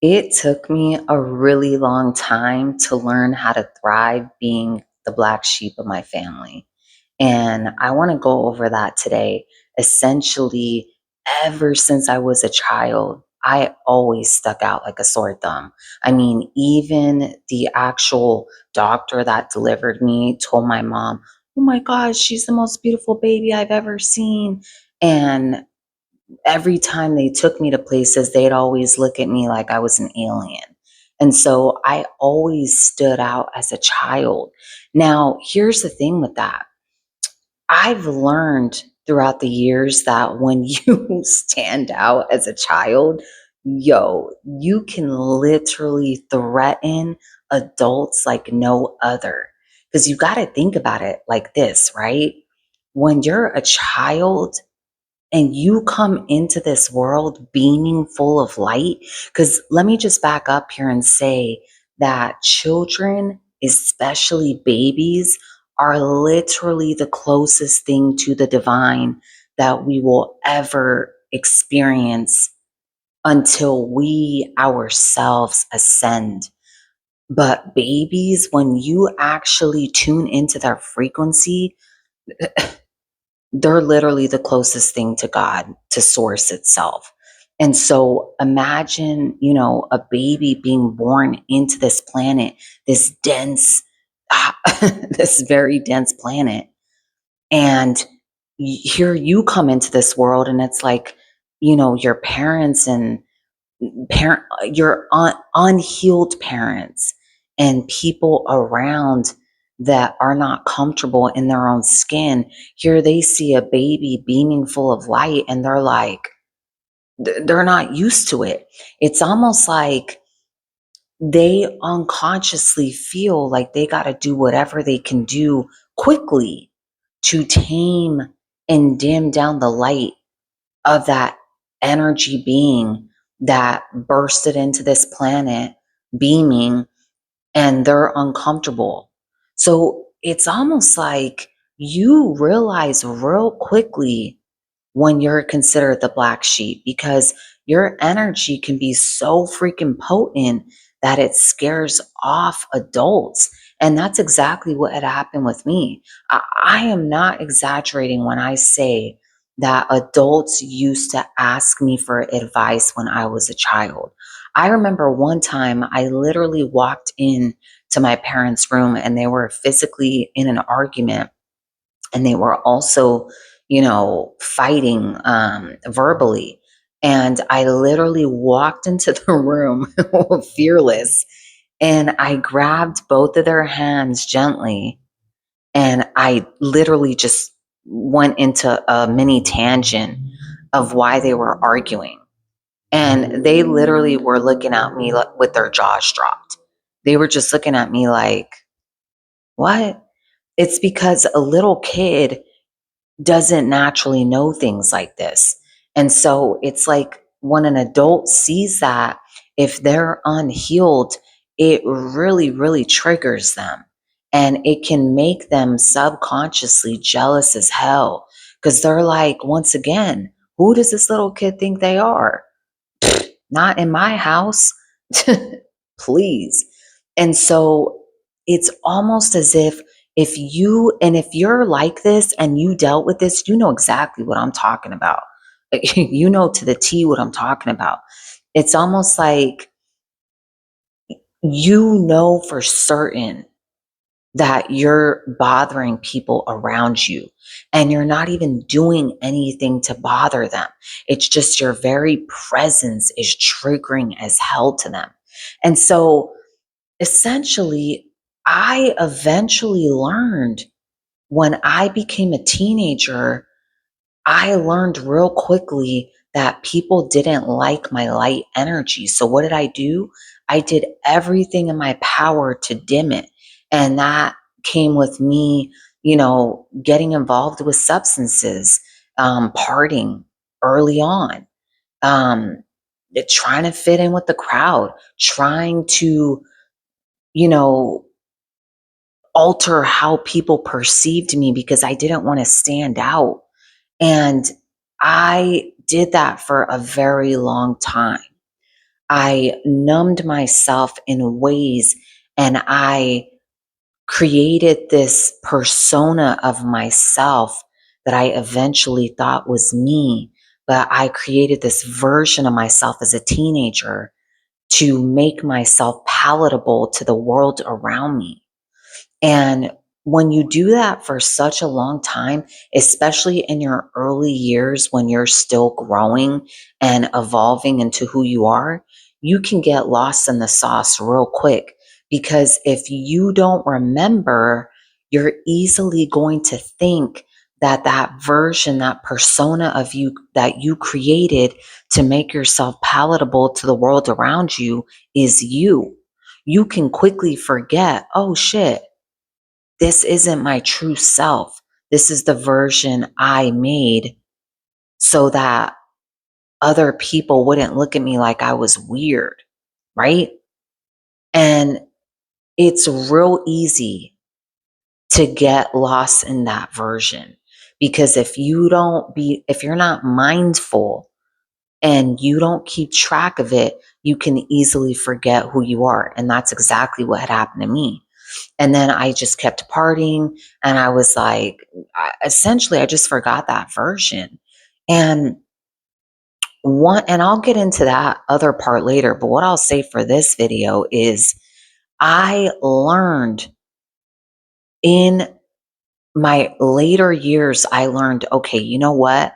It took me a really long time to learn how to thrive being the black sheep of my family. And I want to go over that today. Essentially, ever since I was a child, I always stuck out like a sore thumb. I mean, even the actual doctor that delivered me told my mom, "Oh my gosh, she's the most beautiful baby I've ever seen." And every time they took me to places, they'd always look at me like I was an alien. And so I always stood out as a child. Now, here's the thing with that. I've learned throughout the years that when you stand out as a child, you can literally threaten adults like no other. Because you got to think about it like this, right? When you're a child, and you come into this world beaming full of light. Because let me just back up here and say that children, especially babies, are literally the closest thing to the divine that we will ever experience until we ourselves ascend. But babies, when you actually tune into their frequency, they're literally the closest thing to God, to source itself. And so imagine, a baby being born into this planet, this dense, this very dense planet. And here you come into this world and it's like, your parents and your unhealed parents and people around that are not comfortable in their own skin. Here they see a baby beaming full of light and they're like, they're not used to it. It's almost like they unconsciously feel like they got to do whatever they can do quickly to tame and dim down the light of that energy being that bursted into this planet beaming, and they're uncomfortable. So it's almost like you realize real quickly when you're considered the black sheep because your energy can be so freaking potent that it scares off adults. And that's exactly what had happened with me. I am not exaggerating when I say that adults used to ask me for advice when I was a child. I remember one time I literally walked in to my parents' room and they were physically in an argument, and they were also, fighting verbally. And I literally walked into the room fearless, and I grabbed both of their hands gently, and I literally just went into a mini tangent of why they were arguing. And they literally were looking at me with their jaws dropped. They were just looking at me like, what? It's because a little kid doesn't naturally know things like this. And so it's like when an adult sees that, if they're unhealed, it really, really triggers them. And it can make them subconsciously jealous as hell because they're like, once again, who does this little kid think they are? Not in my house. Please. And so it's almost as if you're like this and you dealt with this, you know exactly what I'm talking about. You know to the T what I'm talking about. It's almost like you know for certain that you're bothering people around you and you're not even doing anything to bother them. It's just your very presence is triggering as hell to them. And so essentially, I eventually learned when I became a teenager, I learned real quickly that people didn't like my light energy. So what did I do? I did everything in my power to dim it. And that came with me, getting involved with substances, partying early on, um, trying to fit in with the crowd, trying to, you know, alter how people perceived me because I didn't want to stand out. And I did that for a very long time. I numbed myself in ways, and I created this persona of myself that I eventually thought was me. But I created this version of myself as a teenager to make myself palatable to the world around me. And when you do that for such a long time, especially in your early years when you're still growing and evolving into who you are, you can get lost in the sauce real quick. Because if you don't remember, you're easily going to think that that version, that persona of you that you created to make yourself palatable to the world around you is you. You can quickly forget, oh shit, this isn't my true self. This is the version I made so that other people wouldn't look at me like I was weird, right? And it's real easy to get lost in that version, because if you're not mindful and you don't keep track of it, you can easily forget who you are. And that's exactly what had happened to me. And then I just kept partying, and I was like, essentially, I just forgot that version. And and I'll get into that other part later, but what I'll say for this video is I learned in my later years, I learned, okay, you know what?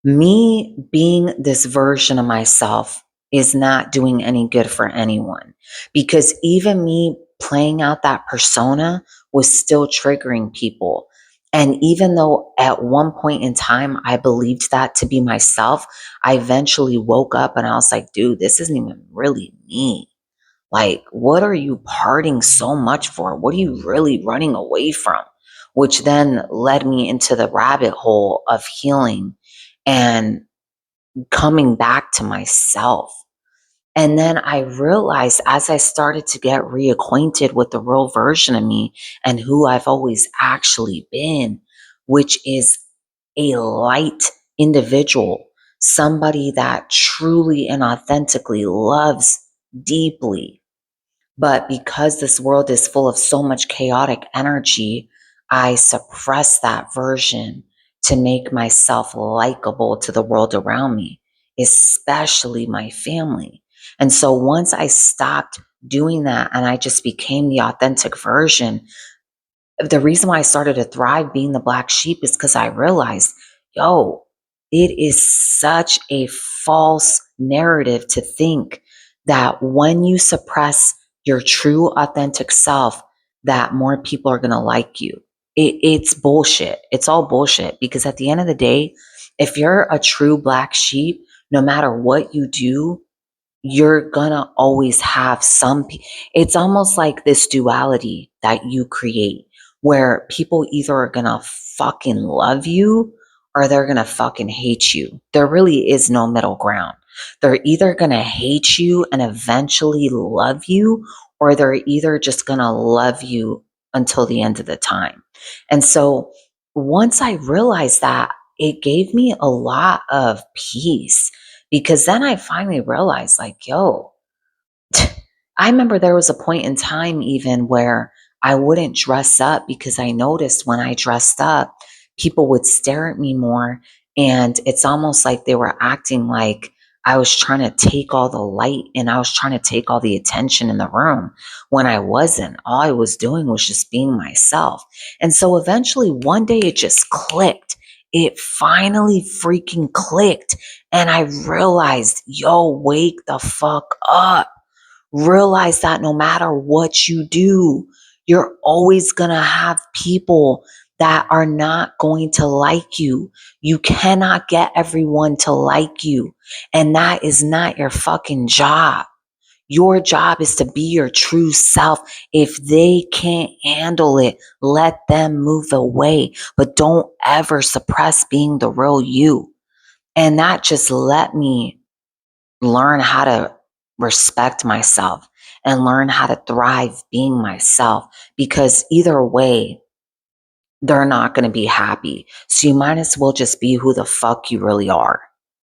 Me being this version of myself is not doing any good for anyone, because even me playing out that persona was still triggering people. And even though at one point in time I believed that to be myself, I eventually woke up and I was like, dude, this isn't even really me. Like, what are you partying so much for? What are you really running away from? Which then led me into the rabbit hole of healing and coming back to myself. And then I realized, as I started to get reacquainted with the real version of me and who I've always actually been, which is a light individual, somebody that truly and authentically loves deeply. But because this world is full of so much chaotic energy, I suppress that version to make myself likable to the world around me, especially my family. And so once I stopped doing that and I just became the authentic version, the reason why I started to thrive being the black sheep is because I realized, yo, it is such a false narrative to think that when you suppress your true authentic self, that more people are going to like you. It's bullshit. It's all bullshit, because at the end of the day, if you're a true black sheep, no matter what you do, you're gonna always have it's almost like this duality that you create, where people either are gonna fucking love you or they're gonna fucking hate you. There really is no middle ground. They're either gonna hate you and eventually love you, or they're either just gonna love you until the end of the time. And so once I realized that, it gave me a lot of peace, because then I finally realized, like, yo, I remember there was a point in time even where I wouldn't dress up, because I noticed when I dressed up, people would stare at me more. And it's almost like they were acting like I was trying to take all the light and I was trying to take all the attention in the room, when I wasn't. All I was doing was just being myself. And so eventually one day it just clicked. It finally freaking clicked. And I realized, yo, wake the fuck up. Realize that no matter what you do, you're always going to have people that are not going to like you. You cannot get everyone to like you. And that is not your fucking job. Your job is to be your true self. If they can't handle it, let them move away. But don't ever suppress being the real you. And that just let me learn how to respect myself and learn how to thrive being myself, because either way, they're not going to be happy. So you might as well just be who the fuck you really are.